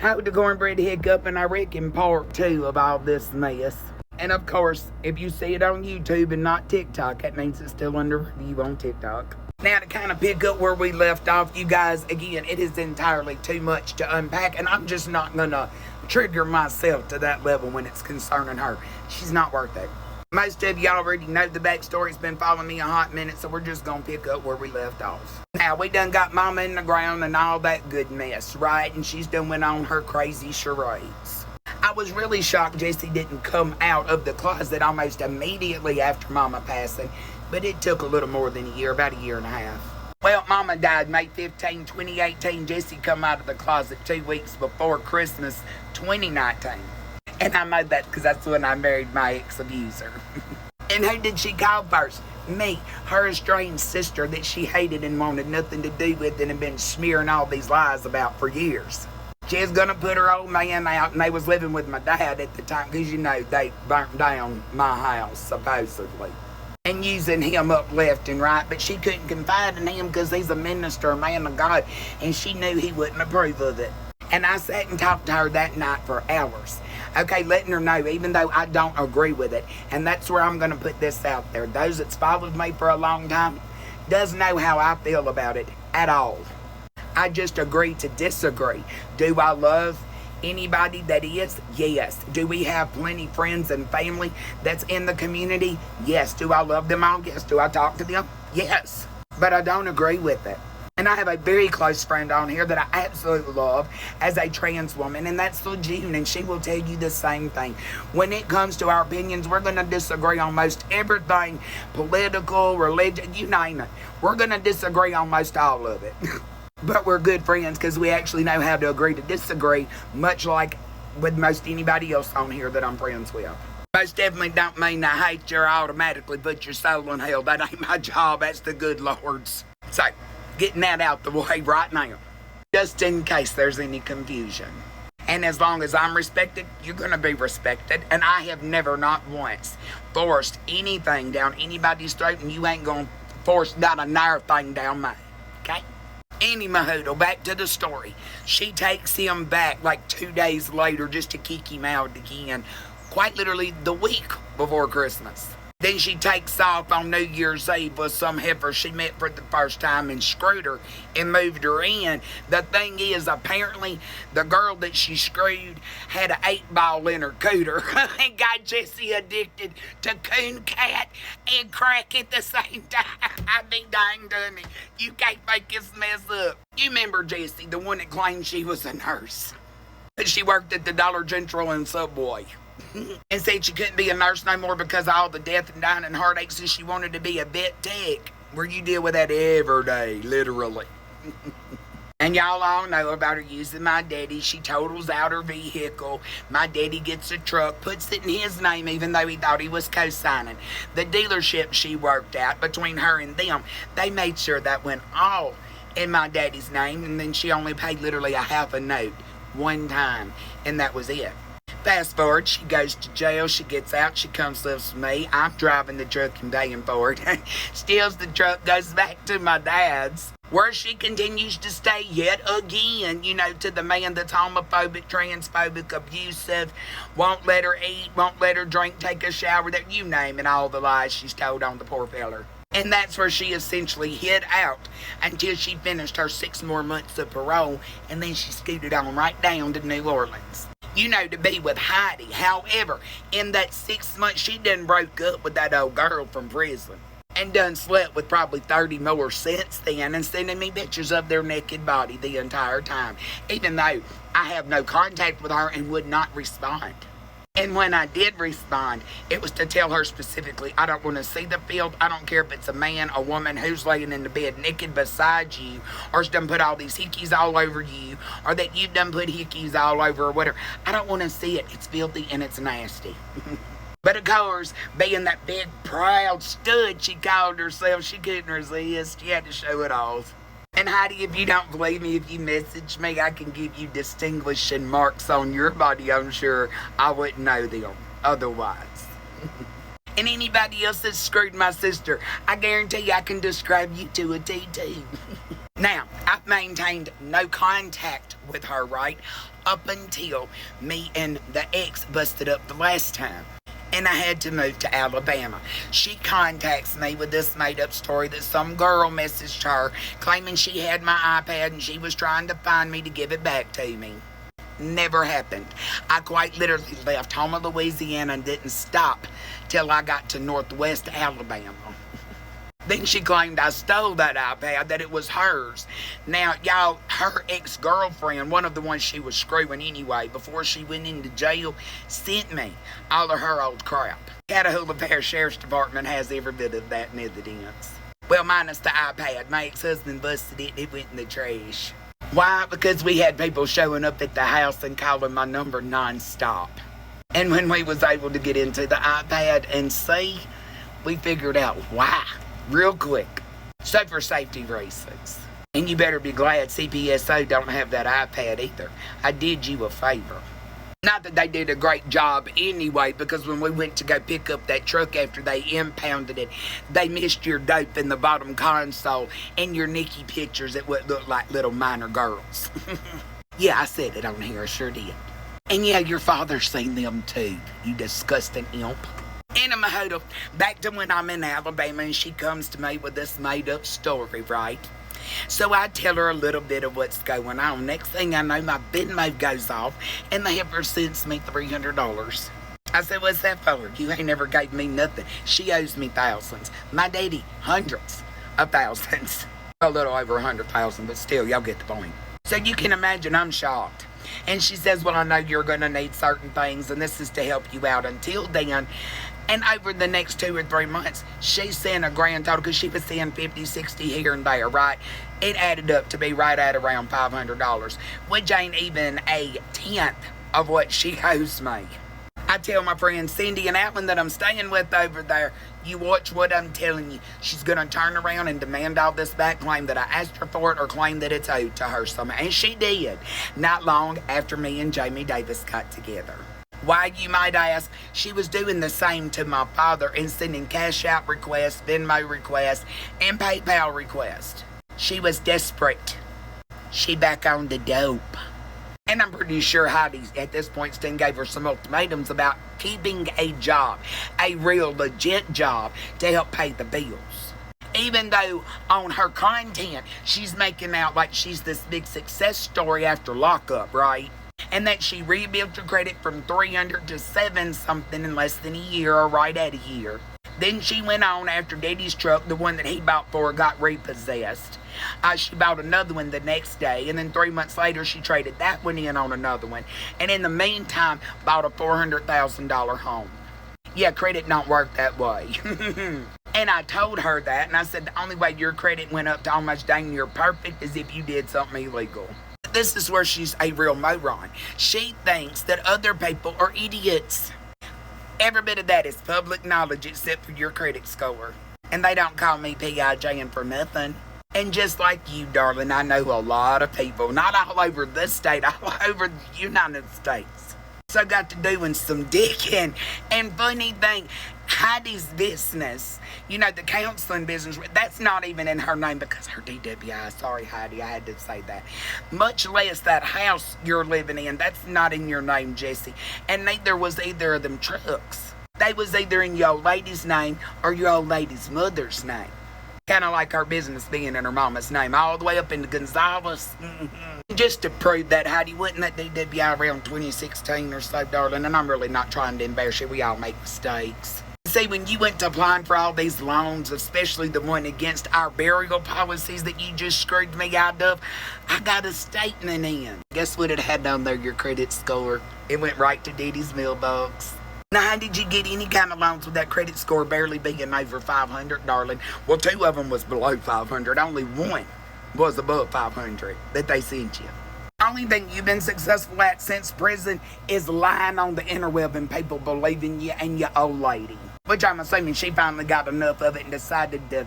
How the cornbread hiccup, and I reckon part 2 of all this mess. And of course, if you see it on YouTube and not TikTok, that means it's still under review on TikTok. Now, to kind of pick up where we left off, you guys, again, it is entirely too much to unpack, and I'm just not going to trigger myself to that level when it's concerning her. She's not worth it. Most of you already know the backstory. It's been following me a hot minute, so we're just going to pick up where we left off. Now, we done got Mama in the ground and all that good mess, right? And she's done went on her crazy charades. I was really shocked Jessie didn't come out of the closet almost immediately after Mama passing, but it took a little more than a year, about a year and a half. Well, Mama died May 15, 2018. Jessie come out of the closet 2 weeks before Christmas 2019. And I know that because that's when I married my ex-abuser. And who did she call first? Me, her estranged sister that she hated and wanted nothing to do with and had been smearing all these lies about for years. She was going to put her old man out, and they was living with my dad at the time because, you know, they burnt down my house, supposedly. And using him up left and right, but she couldn't confide in him because he's a minister, a man of God, and she knew he wouldn't approve of it. And I sat and talked to her that night for hours. Okay, letting her know, even though I don't agree with it. And that's where I'm going to put this out there. Those that's followed me for a long time doesn't know how I feel about it at all. I just agree to disagree. Do I love anybody that is? Yes. Do we have plenty friends and family that's in the community? Yes. Do I love them all? Yes. Do I talk to them? Yes. But I don't agree with it. And I have a very close friend on here that I absolutely love as a trans woman, and that's June, and she will tell you the same thing. When it comes to our opinions, we're going to disagree on most everything, political, religion, you name it. We're going to disagree on most all of it. But we're good friends because we actually know how to agree to disagree, much like with most anybody else on here that I'm friends with. Most definitely don't mean I hate you or automatically put your soul in hell. That ain't my job. That's the good Lord's. So, getting that out the way right now, just in case there's any confusion. And as long as I'm respected, you're going to be respected. And I have never, not once, forced anything down anybody's throat, and you ain't going to force not another thing down mine. Okay? Any Mahoodle, back to the story. She takes him back like 2 days later just to kick him out again. Quite literally the week before Christmas. Then she takes off on New Year's Eve with some heifer she met for the first time and screwed her and moved her in. The thing is, apparently, the girl that she screwed had an 8-ball in her cooter and got Jessie addicted to coon cat and crack at the same time. I be dang dummy. You can't make this mess up. You remember Jessie, the one that claimed she was a nurse. She worked at the Dollar General and Subway. And said she couldn't be a nurse no more because of all the death and dying and heartaches, and she wanted to be a vet tech, where you deal with that every day, literally. And y'all all know about her using my daddy. She totals out her vehicle. My daddy gets a truck, puts it in his name even though he thought he was co-signing. The dealership she worked at, between her and them, they made sure that went all in my daddy's name, and then she only paid literally a half a note one time, and that was it. Fast forward, she goes to jail, she gets out, she comes lives with me. I'm driving the truck and paying for it. Steals the truck, goes back to my dad's, where she continues to stay yet again, you know, to the man that's homophobic, transphobic, abusive, won't let her eat, won't let her drink, take a shower, that you name it, all the lies she's told on the poor feller. And that's where she essentially hid out until she finished her 6 more months of parole, and then she scooted on right down to New Orleans. You know, to be with Heidi. However, in that 6 months, she done broke up with that old girl from prison. And done slept with probably 30 more since then, and sending me pictures of their naked body the entire time. Even though I have no contact with her and would not respond. And when I did respond, it was to tell her specifically, I don't want to see the field. I don't care if it's a man, a woman who's laying in the bed naked beside you, or has done put all these hickeys all over you, or that you've done put hickeys all over, or whatever. I don't want to see it. It's filthy and it's nasty. But of course, being that big, proud stud she called herself, she couldn't resist. She had to show it off. And Heidi, if you don't believe me, if you message me, I can give you distinguishing marks on your body. I'm sure I wouldn't know them otherwise. And anybody else that screwed my sister, I guarantee you I can describe you to a T too. Now, I've maintained no contact with her, right, up until me and the ex busted up the last time. And I had to move to Alabama. She contacts me with this made-up story that some girl messaged her claiming she had my iPad and she was trying to find me to give it back to me. Never happened. I quite literally left Houma, Louisiana and didn't stop till I got to Northwest Alabama. Then she claimed I stole that iPad, that it was hers. Now, y'all, her ex-girlfriend, one of the ones she was screwing anyway, before she went into jail, sent me all of her old crap. Catahoula Parish Sheriff's Department has every bit of that in evidence. Well, minus the iPad. My ex-husband busted it and it went in the trash. Why? Because we had people showing up at the house and calling my number non-stop. And when we was able to get into the iPad and see, we figured out why. Real quick. So for safety reasons. And you better be glad CPSO don't have that iPad either. I did you a favor. Not that they did a great job anyway, because when we went to go pick up that truck after they impounded it, they missed your dope in the bottom console and your Nikki pictures that would look like little minor girls. Yeah, I said it on here, I sure did. And yeah, your father's seen them too, you disgusting imp. Anyway, hold up. Back to when I'm in Alabama and she comes to me with this made-up story, right? So I tell her a little bit of what's going on. Next thing I know, my Venmo goes off and the heifer sends me $300. I said, what's that for? You ain't never gave me nothing. She owes me thousands. My daddy, hundreds of thousands. A little over 100,000, but still, y'all get the point. So you can imagine I'm shocked. And she says, well, I know you're going to need certain things, and this is to help you out until then. And over the next 2 or 3 months, she sent a grand total, because she was seeing 50, 60 here and there, right? It added up to be right at around $500, which ain't even a tenth of what she owes me. I tell my friend Cindy and Alan that I'm staying with over there, you watch what I'm telling you. She's going to turn around and demand all this back, claim that I asked her for it or claim that it's owed to her somehow. And she did, not long after me and Jamie Davis got together. Why, you might ask? She was doing the same to my father and sending cash out requests, Venmo requests, and PayPal requests. She was desperate. She back on the dope. And I'm pretty sure Heidi, at this point, still gave her some ultimatums about keeping a job, a real legit job, to help pay the bills. Even though on her content, she's making out like she's this big success story after lockup, right? And that she rebuilt her credit from 300 to 7 something in less than a year, or right at a year. Then she went on after Daddy's truck, the one that he bought for her, got repossessed. She bought another one the next day, and then 3 months later, she traded that one in on another one. And in the meantime, bought a $400,000 home. Yeah, credit don't work that way. And I told her that, and I said the only way your credit went up to almost dang near perfect is if you did something illegal. This is where she's a real moron. She thinks that other people are idiots. Every bit of that is public knowledge except for your credit score. And they don't call me PIJing for nothing. And just like you, darling, I know a lot of people, not all over this state, all over the United States. So got to doing some digging. And funny thing, Heidi's business, you know, the counseling business, that's not even in her name because her DWI. Sorry, Heidi, I had to say that. Much less that house you're living in. That's not in your name, Jesse. And neither was either of them trucks. They was either in your old lady's name or your old lady's mother's name. Kind of like her business being in her mama's name, all the way up into Gonzales. Just to prove that, Heidi, wasn't that DWI around 2016 or so, darling? And I'm really not trying to embarrass you. We all make mistakes. See, when you went to applying for all these loans, especially the one against our burial policies that you just screwed me out of, I got a statement in. Guess what it had on there, your credit score? It went right to Diddy's mailbox. Now, how did you get any kind of loans with that credit score barely being over 500, darling? Well, 2 of them was below 500. Only 1 was above 500 that they sent you. Only thing you've been successful at since prison is lying on the interweb and people believing you and your old lady. Which I'm assuming she finally got enough of it and decided to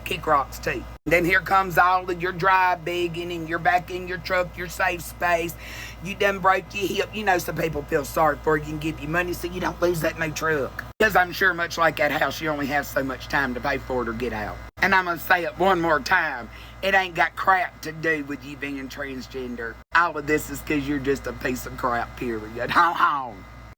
kick rocks too. Then here comes all of your drive bigging and you're back in your truck, your safe space. You done broke your hip. You know some people feel sorry for you and give you money so you don't lose that new truck. Because I'm sure much like that house, you only have so much time to pay for it or get out. And I'm going to say it one more time. It ain't got crap to do with you being transgender. All of this is because you're just a piece of crap, period. Ho ho.